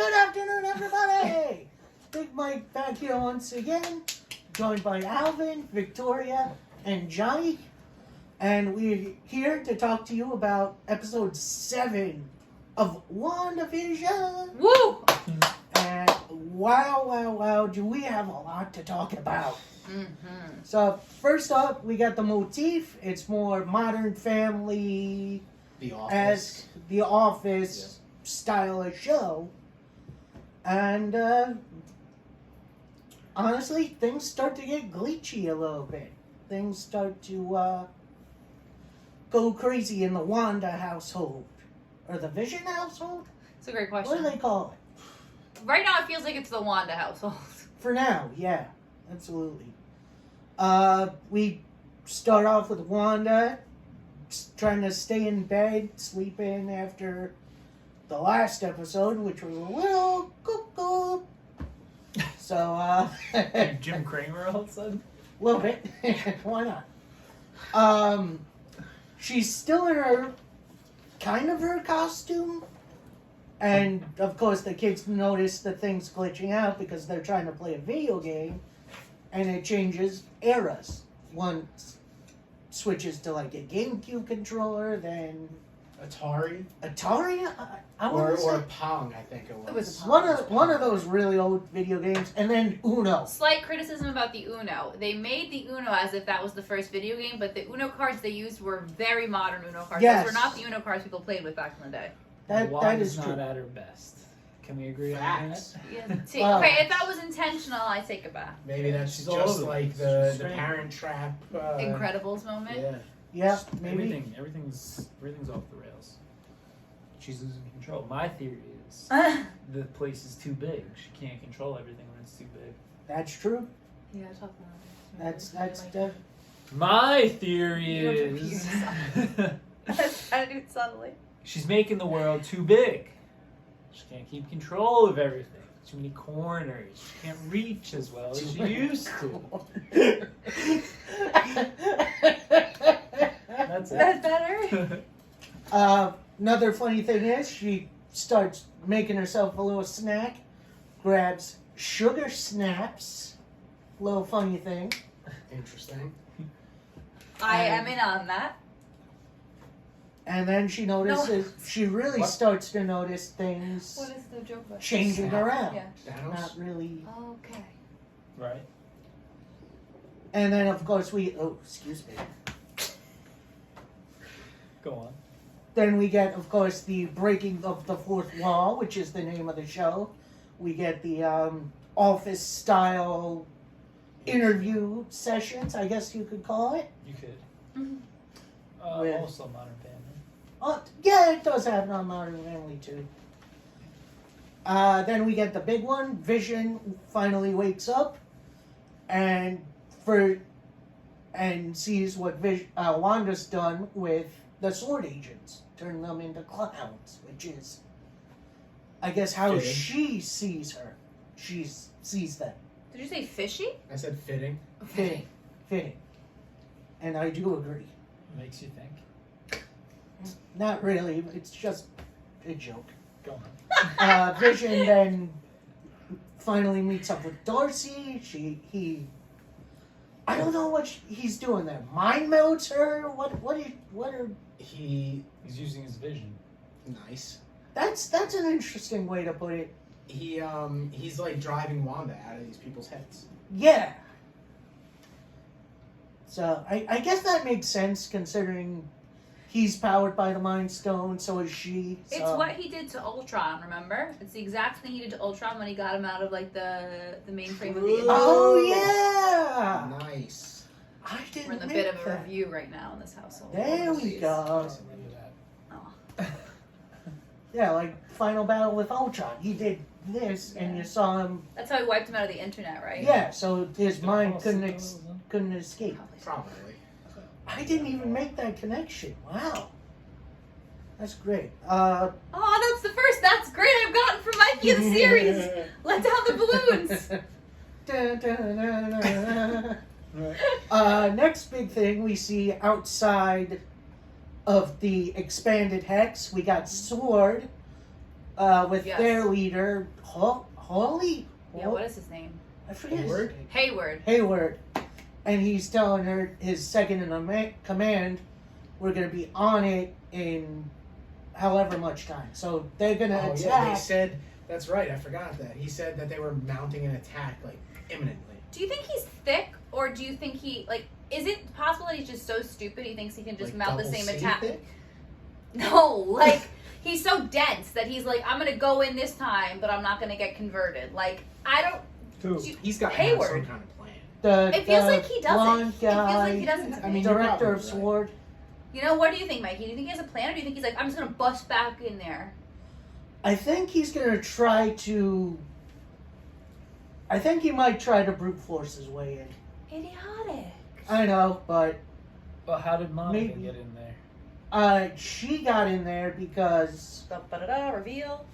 Good afternoon, everybody! Big Mike back here once again, joined by Alvin, Victoria, and Johnny. And we're here to talk to you about episode 7 of WandaVison. Woo! And wow, do we have a lot to talk about. Mm-hmm. So, first up, we got the motif. It's more Modern Family, The Office. as The Office style of show. And honestly, things start to get glitchy a little bit. Things start to go crazy in the Wanda household. Or the Vision household? It's a great What question. do they call it? Right now, it feels like it's the Wanda household. For now, yeah. Absolutely. We start off with Wanda trying to stay in bed, sleeping after the last episode, which was a little cuckoo. So, Jim Cramer all of a sudden? a little bit. Why not? She's still in her costume. And, of course, the kids notice the thing's glitching out because they're trying to play a video game. And it changes eras. One switches to, like, a GameCube controller, then Atari? I want to say Or Pong, I think it was. It was a Pong. one of those really old video games, and then Uno. Slight criticism about the Uno. They made the Uno as if that was the first video game, but the Uno cards they used were very modern Uno cards. Yes. Those were not the Uno cards people played with back in the day. That Wanda's is not true. at her best. Can we agree on Facts. that? Yeah. See, Wow. okay, if that was intentional, I take it back. Maybe that's She's all just over like it. the She's strange. Parent Trap. Incredibles moment. Yeah. Yeah, maybe. Everything's off the rails. She's losing control. My theory is the place is too big. She can't control everything when it's too big. That's true. Yeah, talk about That's My theory You have to is I do it subtly. she's making the world too big. She can't keep control of everything. Too many corners. She can't reach as well as she used to. That's it. That's better. Another funny thing is she starts making herself a little snack, grabs sugar snaps. Little funny thing. Interesting. I am in on that. And then she notices, she really What? starts to notice things What is the joke about? changing Snap. around. Yeah. Thanos? Not really. Okay. Right. And then, of course, excuse me. Go on. Then we get, of course, the breaking of the fourth wall, which is the name of the show. We get the office-style interview sessions, I guess you could call it. You could. Mm-hmm. With- Also Modern Family. Yeah, it does have non-Modern Family, too. Then we get the big one. Vision finally wakes up and sees what Wanda's done with the sword agents, turning them into clowns, which is, I guess, how Fitting. she sees her. She sees them. Did you say fishy? I said fitting. Fitting. And I do agree. Makes you think. Not really, but it's just a joke. Go on. Vision then finally meets up with Darcy. I don't know what he's doing there. Mind melts her? What are... He's He's using his vision. nice. That's an interesting way to put it. He's like driving Wanda out of these people's heads. Yeah. So, I guess that makes sense considering he's powered by the Mind Stone, so is she. So. It's what he did to Ultron, remember? It's the exact thing he did to Ultron when he got him out of like the mainframe of the Oh, yeah! Nice. I didn't We're in the make bit of a that. review right now in this household. There we go. Listen to that. Oh. Yeah, like Final Battle with Ultron. He did this, and you saw him. That's how he wiped him out of the internet, right? Yeah, so his mind couldn't Probably. escape. Probably. I didn't even make that connection. Wow, that's great. Oh, that's the first. That's great. I've gotten from Mikey of the series. Let down the balloons. Next big thing we see outside of the expanded hex, we got Sword with Yes. their leader, Holly? Yeah, what is his name? I forget his Hayward? name. Hayward. Hayward. And he's telling her, his second in command, we're going to be on it in however much time. So they're going to Oh, attack. yeah, they said, that's right, I forgot that. He said that they were mounting an attack, like, imminently. Do you think he's thick, or do you think he, like, is it possible that he's just so stupid he thinks he can just Like mount the double same C attack? thick? No, like, he's so dense that he's like, I'm gonna go in this time, but I'm not gonna get converted. Like, I don't. Who? do- He's got to have some Hayward. kind of plan. It feels the like he doesn't. blonde It feels like he guy, doesn't. To I me. mean, you're director probably of right. Sword. You know, what do you think, Mikey? Do you think he has a plan, or do you think he's like, I'm just gonna bust back in there? I think he's going to try to. I think he might try to brute force his way in. Idiotic. I know, but Well, how did Monica Maybe. get in there? she got in there because, Da-da-da, reveal.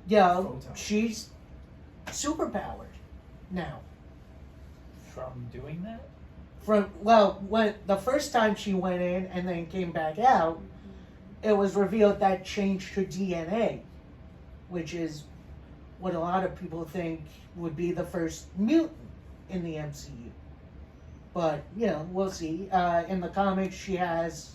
yeah, Photon. she's superpowered now. From doing that? When the first time she went in and then came back out, it was revealed that changed her DNA, which is what a lot of people think would be the first mutant in the MCU. But, you know, we'll see. In the comics, she has.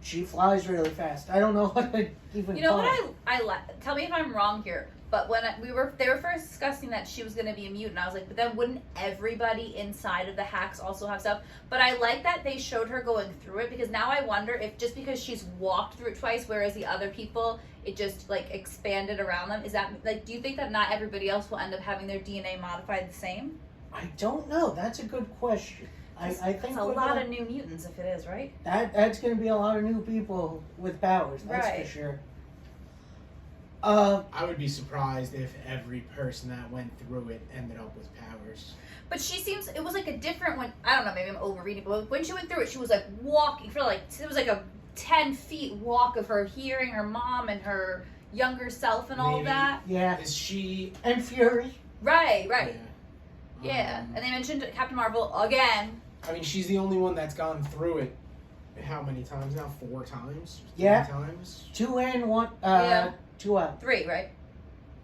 She flies really fast. I don't know what to even You know call what it. I like? Tell me if I'm wrong here. But when they were first discussing that she was going to be a mutant, I was like, but then wouldn't everybody inside of the hacks also have stuff? But I like that they showed her going through it, because now I wonder if just because she's walked through it twice, whereas the other people, it just like expanded around them. Is that like? Do you think that not everybody else will end up having their DNA modified the same? I don't know. That's a good question. I think It's a we're lot gonna- of new mutants if it is, right? that's going to be a lot of new people with powers. That's Right. for sure. I would be surprised if every person that went through it ended up with powers. But she seems, it was like a different one. I don't know, maybe I'm overreading, but when she went through it, she was like walking for like, it was like a 10 feet walk of her hearing her mom and her younger self and all Maybe. that. Yeah. Is she? And Fury. Right, right. Yeah. Um, And they mentioned Captain Marvel again. I mean, she's the only one that's gone through it. How many times now? 4 times? 3 Yeah. times? 2 in, 1, Yeah. 2 out. 3, right?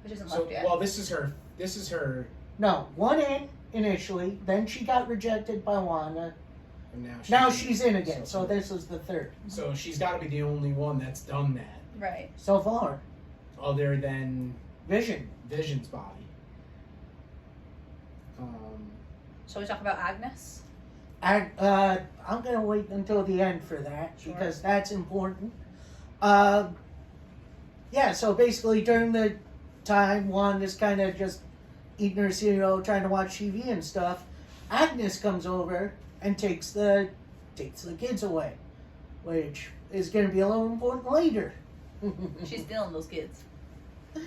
Which isn't So, left yet. well, this is her. This is her. No, 1 in initially, then she got rejected by Wanda. And Now she's in again, so this is the 3rd. So she's got to be the only one that's done that, Right. So far. other than Vision. Vision's body. Shall we talk about Agnes? I'm gonna wait until the end for that Sure. because that's important. Yeah, so basically during the time Wanda's kind of just eating her cereal, trying to watch TV and stuff, Agnes comes over and takes the kids away, which is gonna be a little important later. She's stealing those kids. I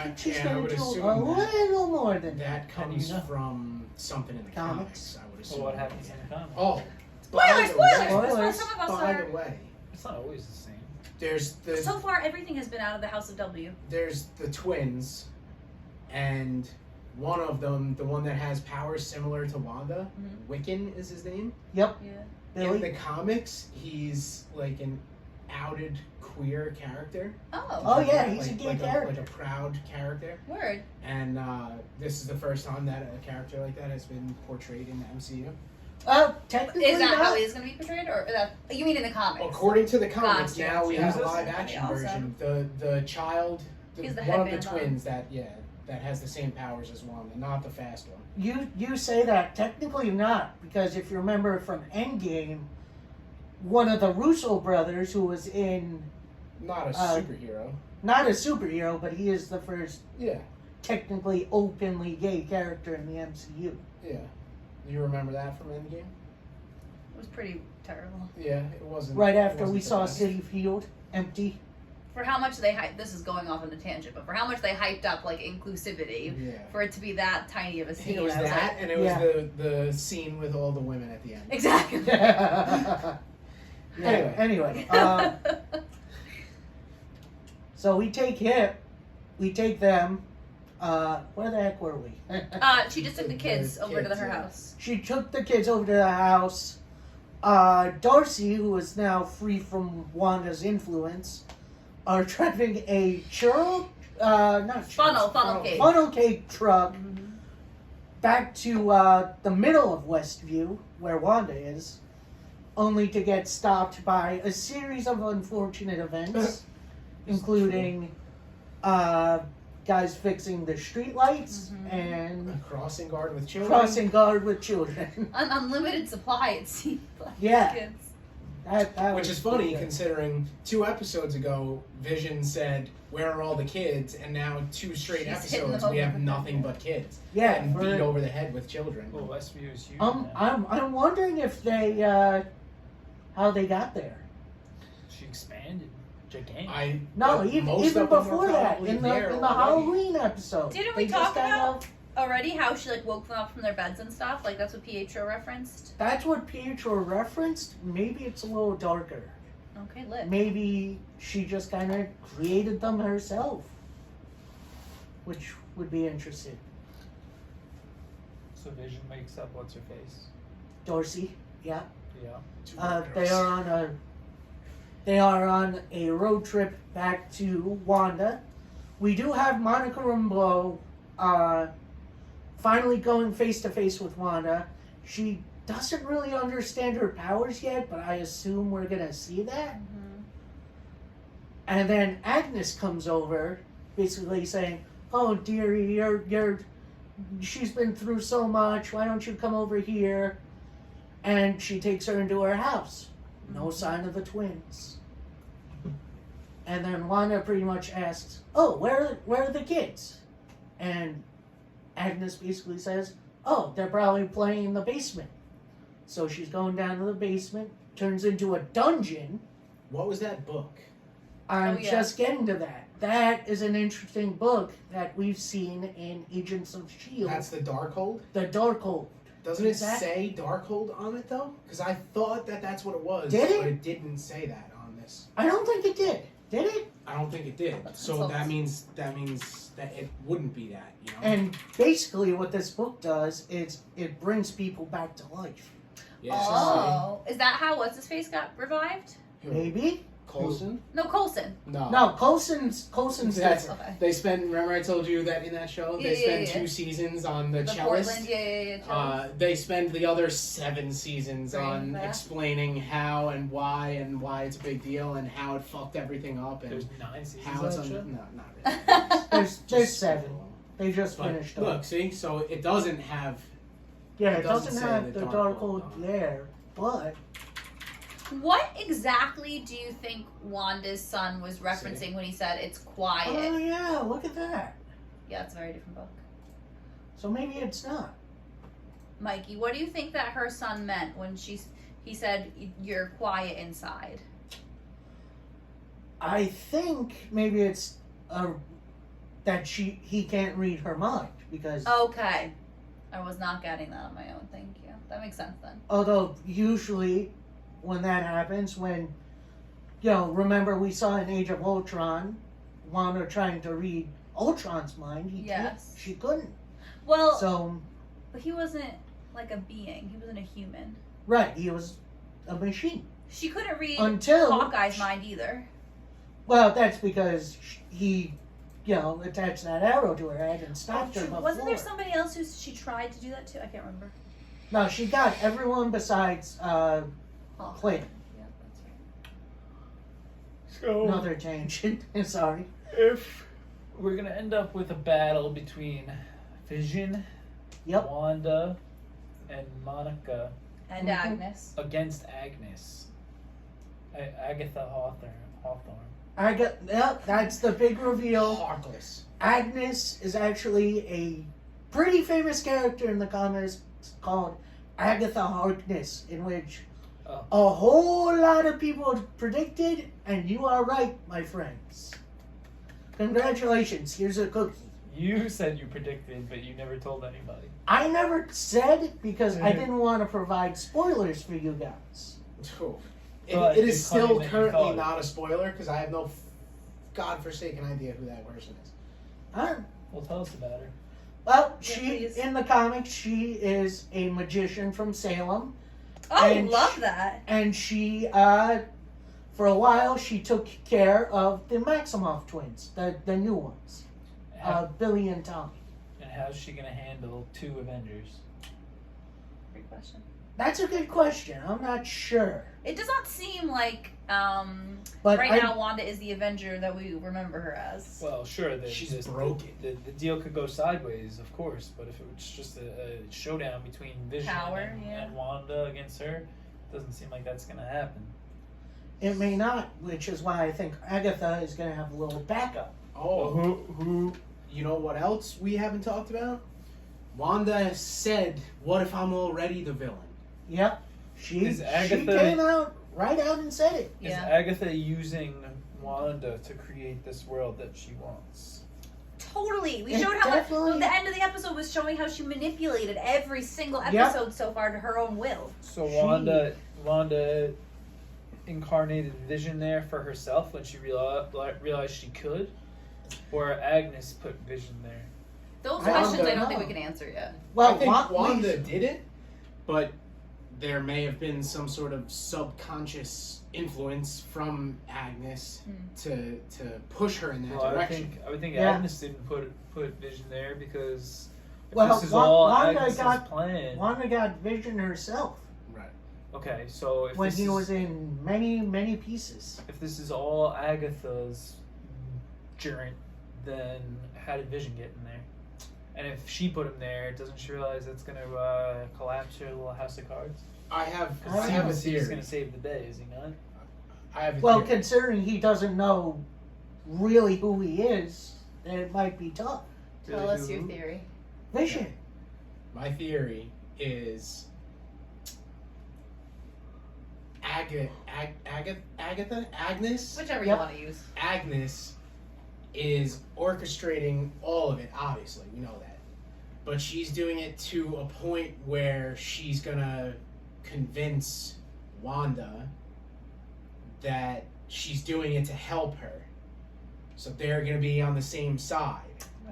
think she's I gonna would do assume a that- little more than That How do you comes know? from something in the comics. I would assume. Well, what happens in the comics? Oh, Spoilers, by the spoilers! way- Spoilers. Some of us By are. the way, It's not always the same. there's the So far, everything has been out of the House of W. there's the twins, and one of them, the one that has powers similar to Wanda, Mhm. Wiccan is his name. Yeah. In Billy. the comics, he's like an outed queer character. Oh, yeah, he's a like, gay like character. like a proud character. Word. And this is the first time that a character like that has been portrayed in the MCU. Technically Is that not. how he's going to be portrayed, or that you mean in the comics? According to the comics, Gotcha. now we have a Jesus. live action Awesome. version. The child, He's the one of the headband on. twins that has the same powers as Wanda, not the fast one. You say that technically not, because if you remember from Endgame, one of the Russo brothers who was in Not a superhero. not a superhero, but he is the first Yeah, technically openly gay character in the MCU. yeah. You remember that from Endgame? It was pretty terrible. Yeah, it wasn't. Right it after wasn't we the saw best. City Field empty. For how much they hyped, this is going off on a tangent, but for how much they hyped up like inclusivity, Yeah. for it to be that tiny of a scene, It was I was that, like, and it was Yeah. the scene with all the women at the end. exactly. Anyway, so we take them. Where the heck were we? She just took the kids over to her yeah. house. She took the kids over to the house. Darcy, who is now free from Wanda's influence, are driving a Funnel cake. funnel cake truck back to the middle of Westview, where Wanda is, only to get stopped by a series of unfortunate events, including guys fixing the streetlights and A crossing guard with children. crossing guard with children. An unlimited supply, it seems like. Yeah. Kids. That Which was is funny pretty good. considering 2 episodes ago, Vision said, "Where are all the kids?" And now 2 straight She's hitting episodes, them we over have the nothing head. but kids. Yeah, And for- beat over the head with children. Well, Westview is huge now. I'm wondering if they how they got there. She expanded. Gigantic. No, most even of them are before that, probably in the there already. Halloween episode. Didn't they we just talk kind about of- already how she like woke them up from their beds and stuff? Like that's what Pietro referenced. That's what Pietro referenced. Maybe it's a little darker. Okay, lit. Maybe she just kind of created them herself, which would be interesting. So Vision wakes up. What's her face? Dorsey, yeah. Yeah. 2 They are on a road trip back to Wanda. We do have Monica Rambeau finally going face to face with Wanda. She doesn't really understand her powers yet, but I assume we're gonna see that. And then Agnes comes over, basically saying, "Oh, dearie, she's been through so much. Why don't you come over here?" And she takes her into her house. No sign of the twins. And then Wanda pretty much asks, "Oh, where are the kids?" And Agnes basically says, "Oh, they're probably playing in the basement." So she's going down to the basement, turns into a dungeon. What was that book? I'm Oh, yeah. just getting to that. That is an interesting book that we've seen in Agents of S.H.I.E.L.D. That's the Darkhold? The Darkhold. Doesn't it Is that- say Darkhold on it though? Because I thought that's what it was. Did it? But it didn't say that on this. I don't think it did. Did it? I don't think it did. So Consults. that means that it wouldn't be that, you know? And basically what this book does is it brings people back to life. yeah. Oh, is that how what's his face got revived? Who? Maybe? Colson? No, Coulson. No. No, Coulson's That's, different. Okay. they spent, remember I told you that in that show? Yeah, They spend yeah, yeah. 2 seasons on the The cellist. Portland, yeah. They spend the other 7 seasons Bringing on that. explaining how and why it's a big deal and how it fucked everything up and There's 9 seasons how of it's that show? no, not really. There's Just 7. They just But finished look, up. see, so it doesn't have. Yeah, it it doesn't doesn't say have the the Darkhold Darkhold on it. there, but What exactly do you think Wanda's son was referencing when he said it's quiet? oh yeah, look at that. Yeah, it's a very different book. So maybe it's not. Mikey, what do you think that her son meant when he said you're quiet inside? I think maybe it's that he can't read her mind because Okay. I was not getting that on my own. Thank you. That makes sense then. although usually when that happens, when remember we saw in Age of Ultron, Wanda trying to read Ultron's mind, Yes. she couldn't. Well, So but he wasn't like a being. He wasn't a human. right, he was a machine. She couldn't read Until Hawkeye's mind either. Well, that's because he, attached that arrow to her head and stopped her before. Wasn't there somebody else who she tried to do that to? I can't remember. No, she got everyone besides Oh. Clint. Yeah, that's right. So, Another tangent. Sorry. if we're gonna end up with a battle between Vision, Yep. Wanda, and Monica And Mhm. Agnes. against Agnes, Agatha Hawthorne. Yep, that's the big reveal. Heartless. Agnes is actually a pretty famous character in the comics called Agatha Harkness, in which Oh. a whole lot of people predicted, and you are right, my friends. Congratulations, here's a cookie. You said you predicted, but you never told anybody. I never said because I didn't want to provide spoilers for you guys. But It you is still claim that you currently thought it. not a spoiler because I have no godforsaken idea who that person is. Well, tell us about her. Well, Yeah, she please. in the comics she is a magician from Salem, Oh, And love that. and she For a while, she took care of the Maximoff twins, the new ones, Billy and Tommy. And how's she gonna handle 2 Avengers? Great question. That's a good question. I'm not sure. It does not seem like But right I- now Wanda is the Avenger that we remember her as. Well, sure. She's broken. The deal could go sideways, of course, but if it was just a showdown between Vision and Wanda against her, it doesn't seem like that's gonna happen. It may not, which is why I think Agatha is going to have a little backup. Oh, who? You know what else we haven't talked about? Wanda said, "What if I'm already the villain?" Yep. She Is Agatha- came out and said it. Is Yeah. Agatha using Wanda to create this world that she wants? Totally. We It showed how definitely- the end of the episode was showing how she manipulated every single Yep. episode so far to her own will. So She- Wanda incarnated Vision there for herself when she realized she could, or Agnes put Vision there. Those I questions don't I don't think know. we can answer yet. Well, I think Wa- Wanda did it, but there may have been some sort of subconscious influence from Agnes to push her in that direction. I would think Yeah. Agnes didn't put Vision there because if Well, this is Wa- all Wanda Agnes's got- plan. Wanda got Vision herself Right. Okay, so if when this he is, was in many pieces. if this is all Agatha's gerent, then how did Vision get in there? And if she put him there, doesn't she realize it's going to collapse her little house of cards? I have I a He's going theory. to save the day, is he not? I have a Well, theory. considering he doesn't know really who he is, it might be tough. Tell us your theory. Vision. My theory is Agnes. Whichever Yep. you want to use. Agnes is orchestrating all of it, obviously, we know that. But she's doing it to a point where she's gonna convince Wanda that she's doing it to help her. So they're gonna be on the same side.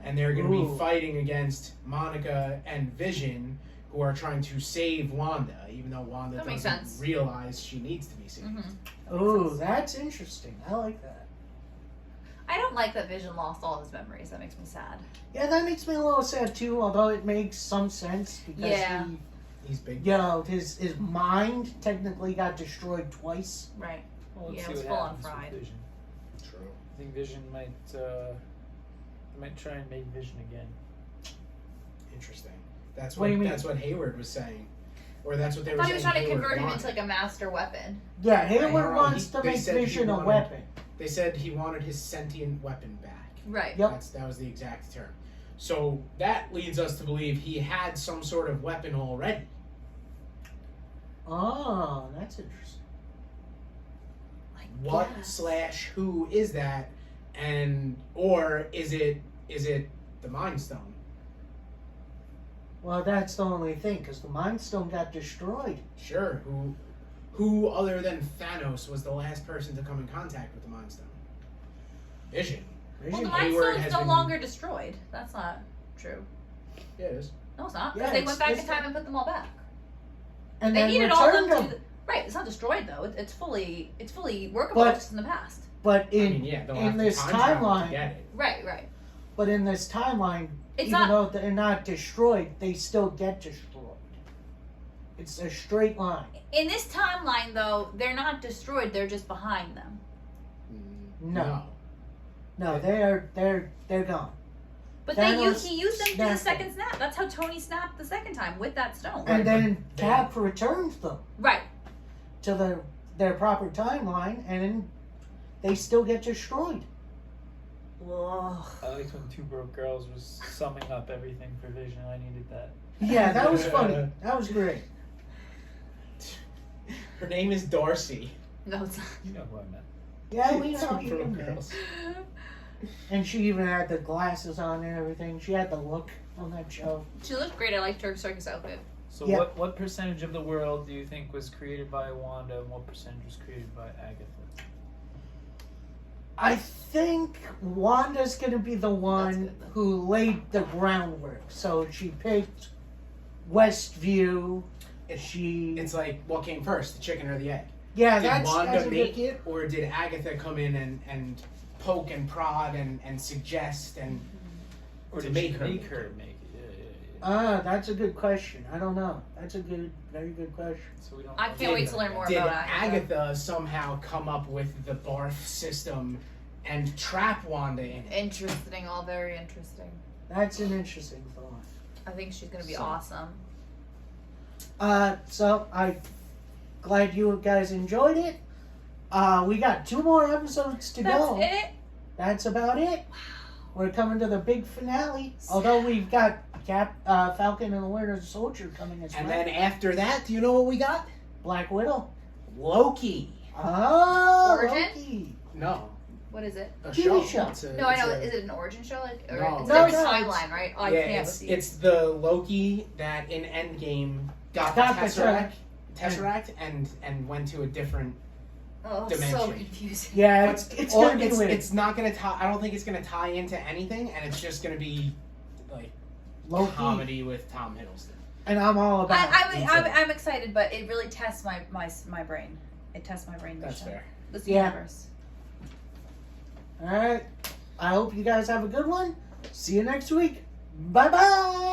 And they're gonna Ooh. be fighting against Monica and Vision, who are trying to save Wanda, even though Wanda That makes doesn't sense. realize she needs to be saved. Mm-hmm. Oh, that's interesting. I like that. I don't like that Vision lost all his memories. That makes me sad. Yeah, that makes me a little sad too, although it makes some sense because Yeah. He's big. his mind technically got destroyed twice. Right. Well, let's Yeah, see it was what full on happens with fried. Vision. True. I think Vision might try and make Vision again. Interesting. That's What what do you mean? that's what Hayward was saying, or that's what they I were thought saying. he was trying to Hayward convert him wanted. into like a master weapon. Yeah, Hayward No, wants to they make said he Vision a wanted- weapon. They said he wanted his sentient weapon back. Right. Yep. That was the exact term. So that leads us to believe he had some sort of weapon already. Oh, that's interesting. What Yes. / who is that, and or is it the Mind Stone? Well, that's the only thing, because the Mind Stone got destroyed. Sure. Who other than Thanos was the last person to come in contact with the Mind Stone? Vision. Well, Vision. the Mind Hayward Stone's has no been- longer destroyed. That's not true. Yeah, it is. No, it's not. Yeah, Because they it's- went back in it's- time and put them all back. and They then needed all of them returned to. them. Right. It's not destroyed though. It's fully workable. But- It's just in the past. But I in mean, yeah, they'll in have to this time travel to timeline- get it. Right. But in this timeline, It's even not. though they're not destroyed, they still get destroyed. It's a straight line. In this timeline though, they're not destroyed. They're just behind them. No. No, they're gone. But Thanos he used them to the snapped second snap. That's how Tony snapped the second time with that stone. And then but Cap returns them Right. to their proper timeline, and then they still get destroyed. Ugh. I liked when Two Broke Girls was summing up everything for Vision. I needed that. Yeah, that was funny. That was great. Her name is Darcy. No, it's not. You know who I meant. Yeah, we know Two you Broke know. Girls. And she even had the glasses on and everything. She had the look on that show. She looked great. I liked her circus outfit. So Yeah. what percentage of the world do you think was created by Wanda and what percentage was created by Agatha? I think Wanda's gonna be the one good, then. who laid the groundwork. So she picked Westview. It's She It's like what came first, the chicken or the egg? Yeah, Did that's Wanda a make good, it, or did Agatha come in and poke and prod and suggest and Or to did make she her make make her it? make it? Yeah. that's a good question. I don't know. That's a very good question. So we don't. I know. can't wait to learn more Did about Agatha somehow come up with the Barth system and trap Wanda in it? Interesting, all very interesting. That's an interesting thought. I think she's gonna be So- awesome. So I'm glad you guys enjoyed it. We got 2 more episodes to That's go. it. That's about it. We're coming to the big finale. Although we've got Falcon and the Winter Soldier coming as And well. then after that, do you know what we got? Black Widow. Loki. Oh, Origin? Loki. No, What is it? a TV show. It's a- No, I it's know. a- Is it an origin show? Like, or No. it's No, a different no, timeline, right? Oh, I yeah, can't it's, see. it's the Loki that in Endgame got the Got the Tesseract and went to a different. oh, dimension. so confusing. Yeah, But it's gonna be weird. it's not gonna tie. I don't think it's gonna tie into anything, and it's just gonna be like Loki. comedy with Tom Hiddleston. And I'm all about it. I'm excited, but it really tests my brain. It tests my brain. That's this show. fair. This Yeah. universe. All right. I hope you guys have a good one. See you next week. Bye bye.